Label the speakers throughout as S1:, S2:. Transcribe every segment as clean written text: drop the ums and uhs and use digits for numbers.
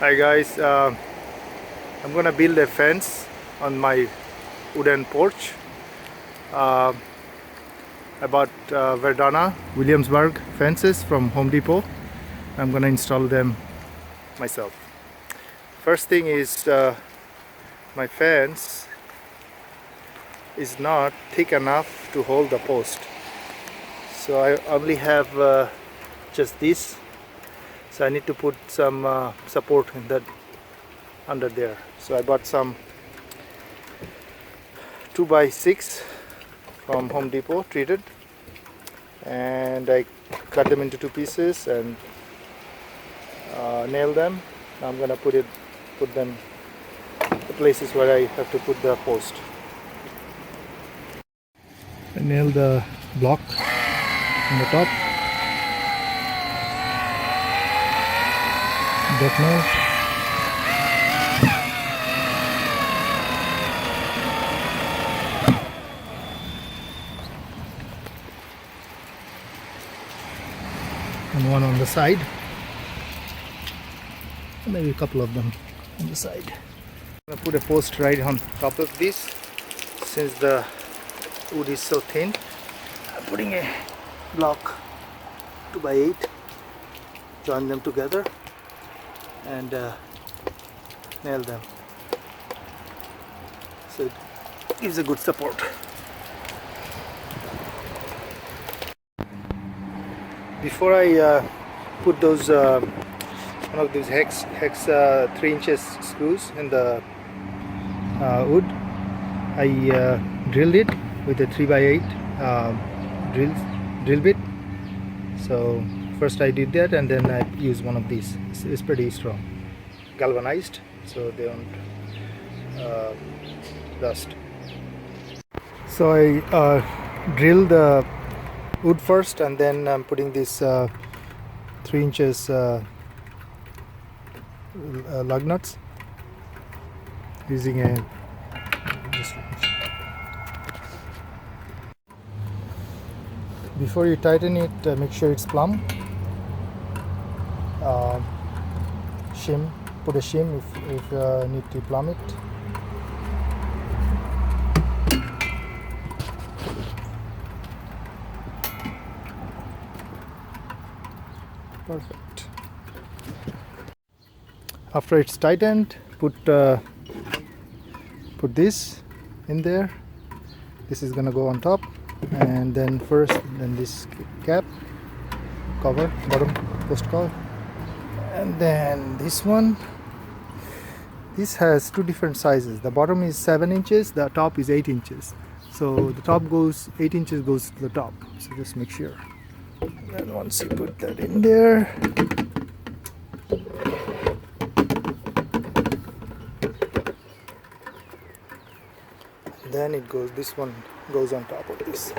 S1: Hi guys, I'm gonna build a fence on my wooden porch. Uh, I bought Veranda Williamsburg fences from Home Depot. I'm gonna install them myself. First thing is my fence is not thick enough to hold the post. So I only have just this. So I need to put some support in that under there. So I bought some 2x6 from Home Depot treated, and I cut them into two pieces and nail them. Now I'm gonna put them the places where I have to put the post. I nail the block on the top. That nail. And one on the side, maybe a couple of them on the side. I'm gonna put a post right on top of this. Since the wood is so thin, I'm putting a block 2x8, join them together and nail them, so it gives a good support. Before I put those one of these hex 3 inches screws in the wood, I drilled it with a 3x8 drill bit. So first I did that, and then I used one of these. It's pretty strong, galvanized, so they don't rust. So I drilled the wood first, and then I'm putting this 3 inches lug nuts using a before you tighten it, make sure it's plumb. Shim, put a shim if you need to plumb it. Perfect. After it's tightened, put this in there. This is gonna go on top, and then this cap cover, bottom post cover, and then this one. This has two different sizes. The bottom is 7 inches, the top is 8 inches. So the top goes 8 inches goes to the top. So just make sure. And once you put that in there, then it goes. This one goes on top of this.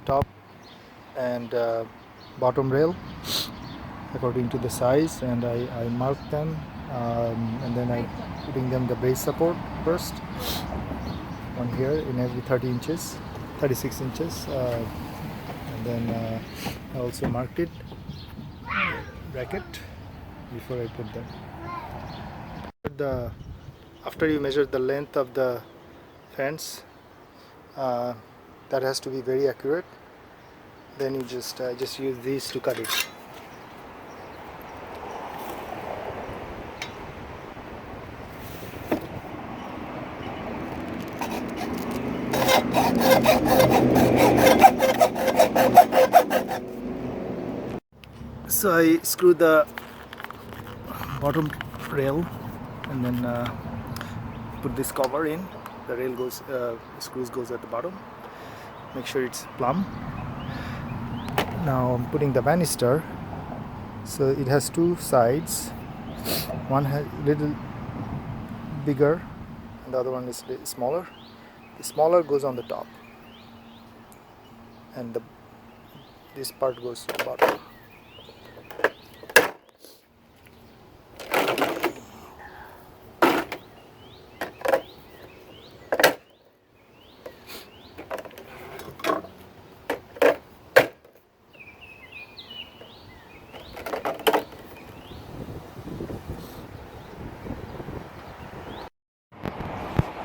S1: Top and bottom rail according to the size, and I mark them, and then I putting them the base support first. One here in every 36 inches, and then I also marked it bracket before I put them. After you measure the length of the fence, that has to be very accurate. Then you just use these to cut it. So I screw the bottom rail, and then put this cover in. The rail goes, screws goes at the bottom. Make sure it's plumb. Now I'm putting the banister. So it has two sides. One has little bigger, and the other one is smaller. The smaller goes on the top, and this part goes to the bottom.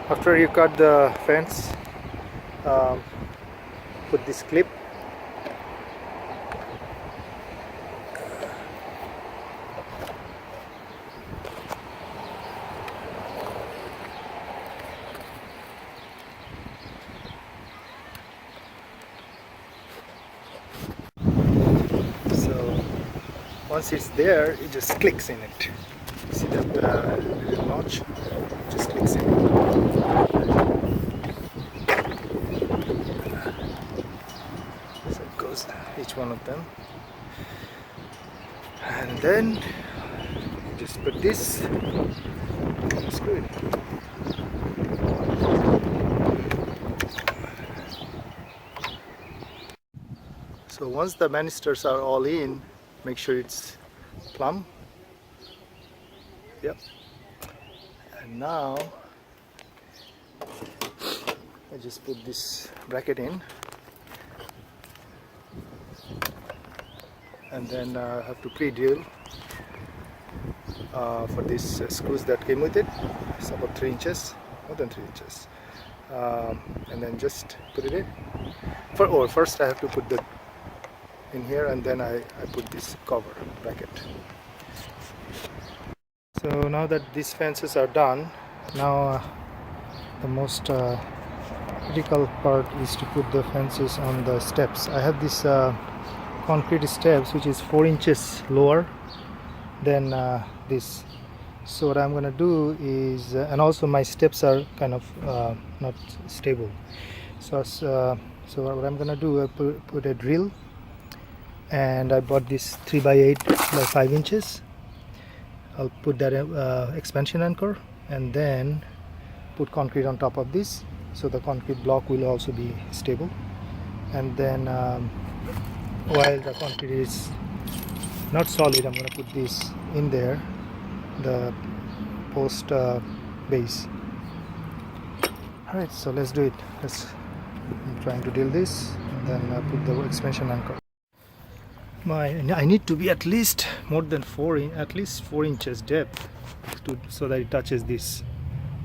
S1: After you cut the fence, put this clip. So once it's there, it just clicks in it. See that little notch? It just clicks in it. So it goes each one of them, and then you just put this and screw it. So once the banisters are all in, make sure it's plumb. Yep. And now I just put this bracket in, and then I have to pre-drill for these screws that came with it. It's about 3 inches, more than 3 inches, and then just put it in. First I have to put the in here, and then I put this cover bracket. So now that these fences are done, now the most critical part is to put the fences on the steps. I have this concrete steps which is 4 inches lower than this. So what I'm gonna do is, and also my steps are kind of not stable. So what I'm gonna do, I put a drill, and I bought this 3x8 by 5 inches. I'll put that expansion anchor, and then put concrete on top of this, so the concrete block will also be stable. And then while the concrete is not solid, I'm going to put this in there, the post base. Alright, so let's do it. I'm trying to drill this, and then put the expansion anchor. I need to be at least more than 4 inches depth so that it touches this,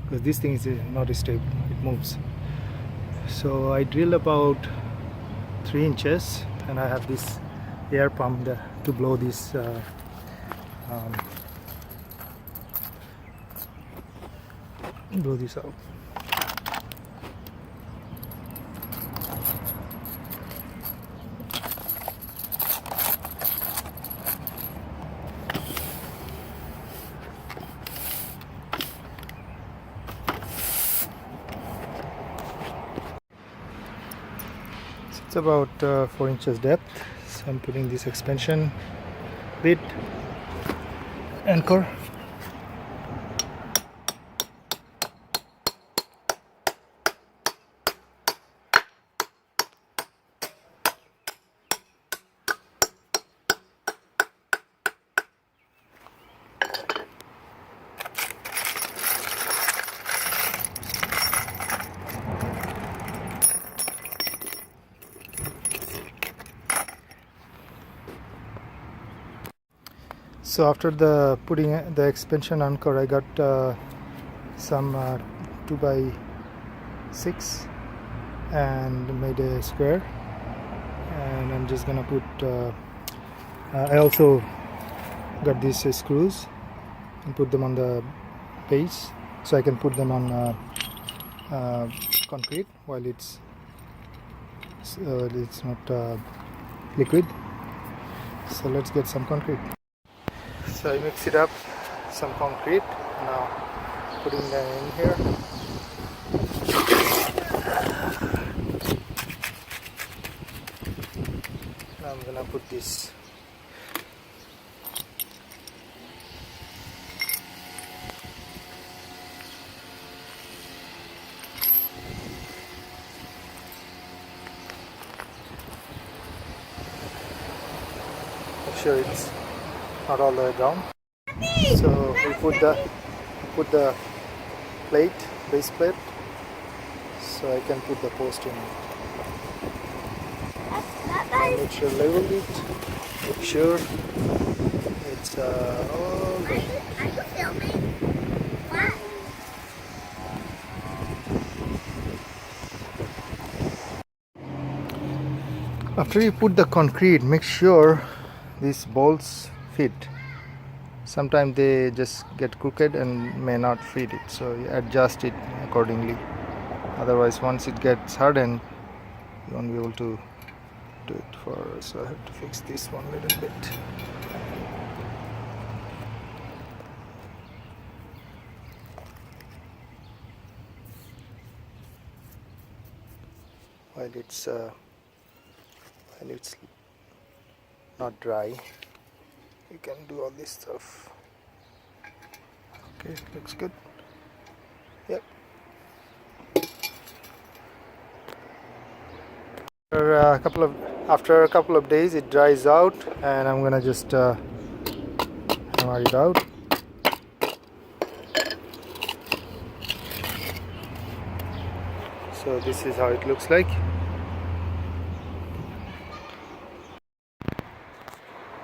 S1: because this thing is not stable, it moves. So I drill about 3 inches, and I have this air pump to blow this out. It's about 4 inches depth, so I'm putting this expansion bit anchor. So after putting the expansion anchor, I got some 2x6 and made a square, and I'm just gonna put I also got these screws and put them on the base, so I can put them on concrete while it's not liquid. So let's get some concrete. So I mix it up, some concrete, now putting them in here. Now I'm gonna put this. Make sure it's not all the way down. So we put the base plate, so I can put the post in. Make sure level it. Make sure it's all good.
S2: Are you filming? What?
S1: After you put the concrete, make sure these bolts fit. Sometimes they just get crooked and may not fit it, so you adjust it accordingly. Otherwise, once it gets hardened, you won't be able to do it so I have to fix this one a little bit. While it's not dry, you can do all this stuff. Okay, looks good. Yep. After a couple of days, it dries out, and I'm gonna just hammer it out. So this is how it looks like.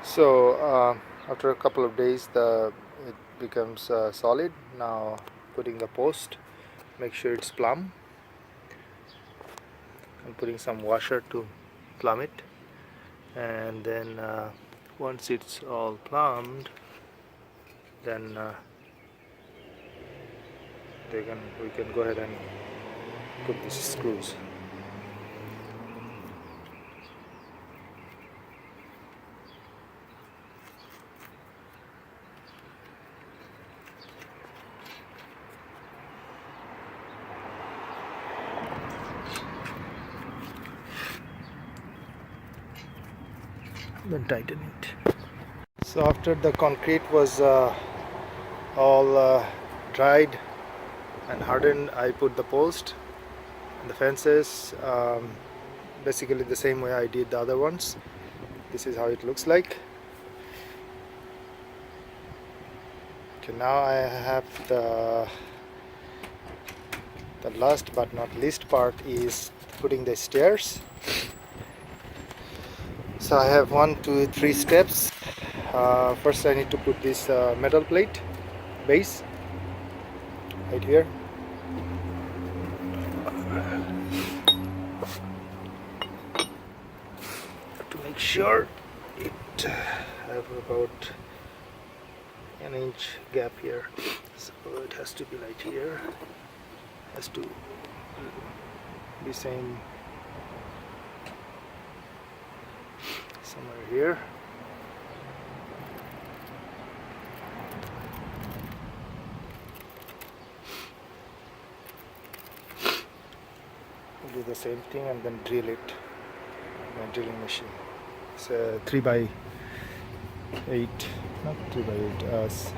S1: So after a couple of days, it becomes solid. Now putting the post, make sure it's plumb. I'm putting some washer to plumb it, and then once it's all plumbed, then we can go ahead and put these screws. Then tighten it. So after the concrete was all dried and hardened, I put the post and the fences, basically the same way I did the other ones. This is how it looks like. Okay, now I have the last but not least part is putting the stairs. So I have 1, 2, 3 steps. First I need to put this metal plate base right here. To make sure it have about an inch gap here, so it has to be right here. Has to be same somewhere here. We'll do the same thing and then drill it. My drilling machine. It's a 3x8, not 3x8.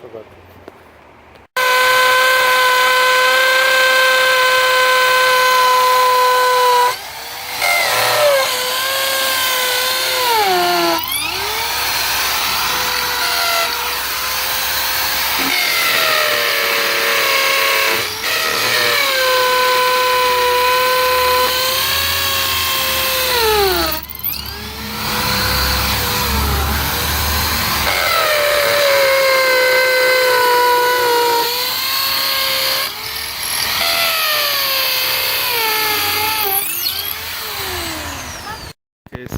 S1: Forgot.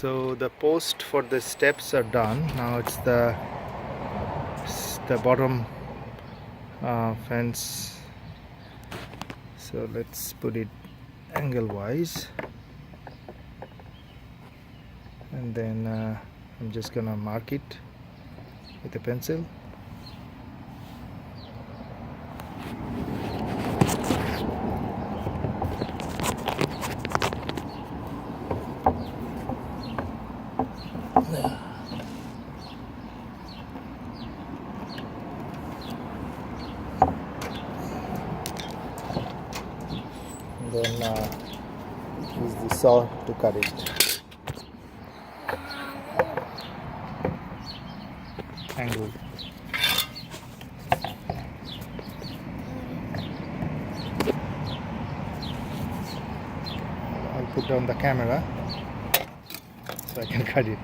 S1: So the post for the steps are done. Now it's the bottom fence. So let's put it angle wise, and then I'm just gonna mark it with a pencil. Then use the saw to cut it. Angle. I'll put down the camera so I can cut it.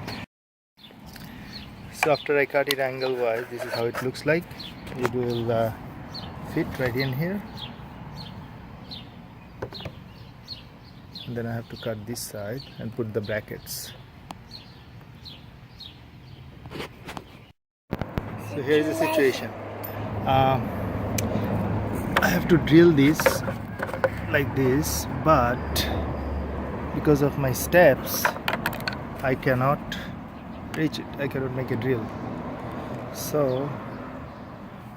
S1: So after I cut it angle wise, this is how it looks like. It will fit right in here. and then I have to cut this side and put the brackets. So here's the situation. I have to drill this like this, but because of my steps I cannot reach it. I cannot make a drill. So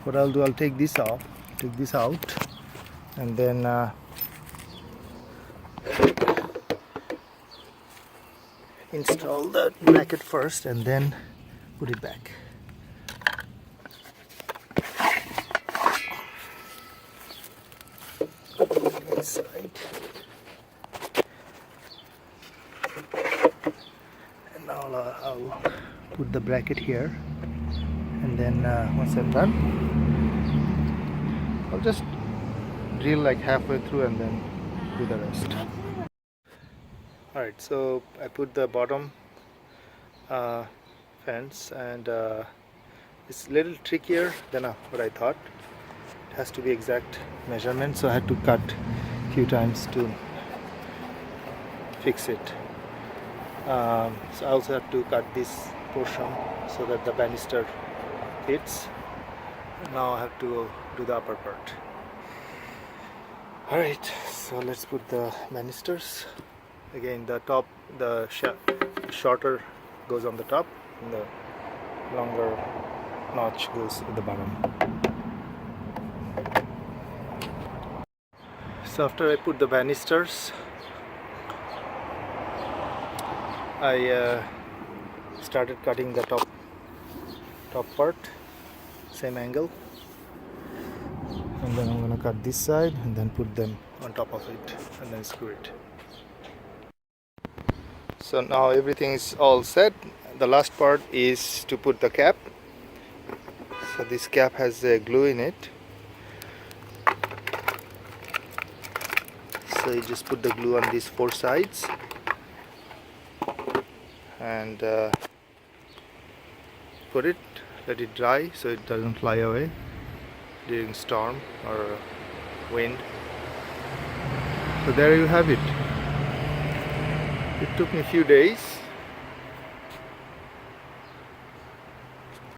S1: what I'll do, I'll take this out, and then install the bracket first and then put it back. This side. And now I'll put the bracket here, and then once I'm done, I'll just drill like halfway through and then do the rest. Alright, so I put the bottom fence, and it's a little trickier than what I thought. It has to be exact measurement, so I had to cut a few times to fix it. So I also have to cut this portion so that the banister fits. Now I have to do the upper part. Alright, so let's put the banisters. Again, the top, the shorter goes on the top, and the longer notch goes at the bottom. So after I put the banisters, I started cutting the top part, same angle, and then I'm gonna cut this side and then put them on top of it and then screw it. So now everything is all set. The last part is to put the cap. So this cap has glue in it. So you just put the glue on these four sides and put it, let it dry so it doesn't fly away during storm or wind. So there you have it. It took me a few days